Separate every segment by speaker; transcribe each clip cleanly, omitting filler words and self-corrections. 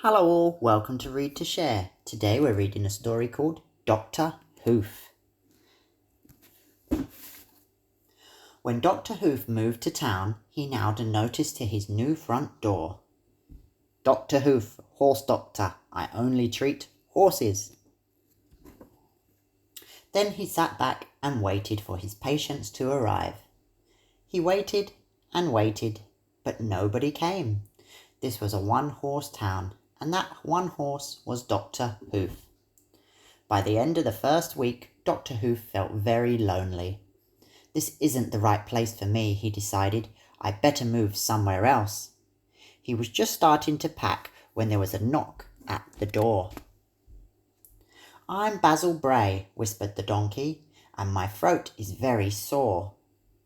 Speaker 1: Hello all, welcome to Read to Share. Today we're reading a story called Dr. Hoof. When Dr. Hoof moved to town, he nailed a notice to his new front door. Dr. Hoof, horse doctor, I only treat horses. Then he sat back and waited for his patients to arrive. He waited and waited, but nobody came. This was a one-horse town, and that one horse was Dr. Hoof. By the end of the first week, Dr. Hoof felt very lonely. This isn't the right place for me, he decided. I'd better move somewhere else. He was just starting to pack when there was a knock at the door. I'm Basil Bray, whispered the donkey, and my throat is very sore.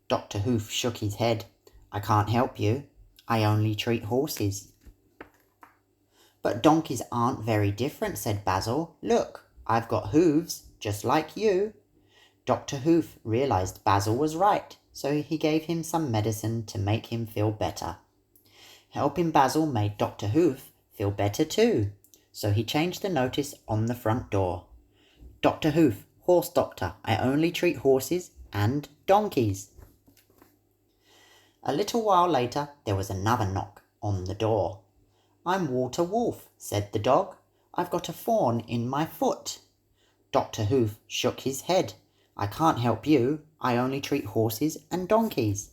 Speaker 1: Dr. Hoof shook his head. I can't help you. I only treat horses. But donkeys aren't very different, said Basil. Look, I've got hooves, just like you. Dr. Hoof realized Basil was right, so he gave him some medicine to make him feel better. Helping Basil made Dr. Hoof feel better too, so he changed the notice on the front door. Dr. Hoof, horse doctor, I only treat horses and donkeys. A little while later, there was another knock on the door. I'm Walter Wolf, said the dog. I've got a thorn in my foot. Dr. Hoof shook his head. I can't help you. I only treat horses and donkeys.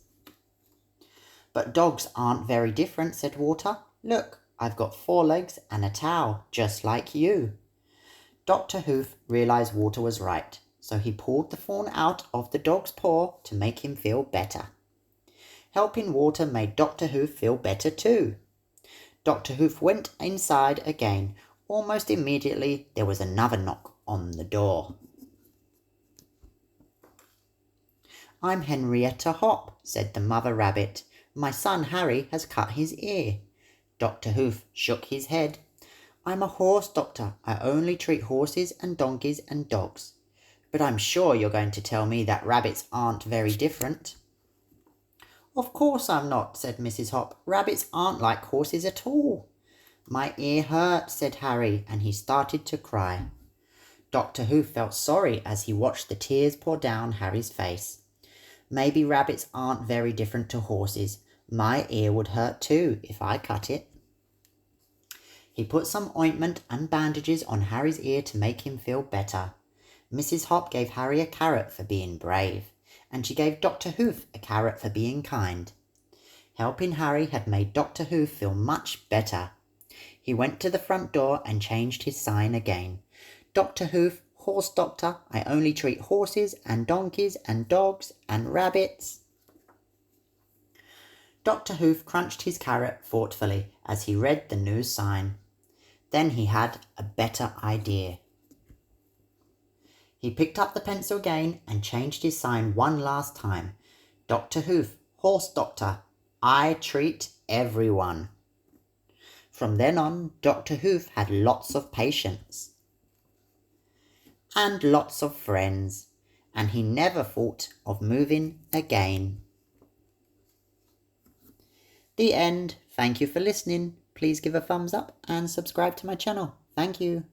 Speaker 1: But dogs aren't very different, said Walter. Look, I've got 4 legs and a tail, just like you. Dr. Hoof realized Walter was right, so he pulled the thorn out of the dog's paw to make him feel better. Helping Walter made Dr. Hoof feel better too. Dr. Hoof went inside again. Almost immediately, there was another knock on the door. I'm Henrietta Hop, said the mother rabbit. My son Harry has cut his ear. Dr. Hoof shook his head. I'm a horse doctor. I only treat horses and donkeys and dogs. But I'm sure you're going to tell me that rabbits aren't very different. Of course I'm not, said Mrs. Hop. Rabbits aren't like horses at all. My ear hurts, said Harry, and he started to cry. Dr. Hoof felt sorry as he watched the tears pour down Harry's face. Maybe rabbits aren't very different to horses. My ear would hurt too if I cut it. He put some ointment and bandages on Harry's ear to make him feel better. Mrs. Hop gave Harry a carrot for being brave, and she gave Dr. Hoof a carrot for being kind. Helping Harry had made Dr. Hoof feel much better. He went to the front door and changed his sign again. Dr. Hoof, horse doctor, I only treat horses and donkeys and dogs and rabbits. Dr. Hoof crunched his carrot thoughtfully as he read the new sign. Then he had a better idea. He picked up the pencil again and changed his sign one last time. Dr. Hoof, horse doctor, I treat everyone. From then on, Dr. Hoof had lots of patients and lots of friends, and he never thought of moving again. The end. Thank you for listening. Please give a thumbs up and subscribe to my channel. Thank you.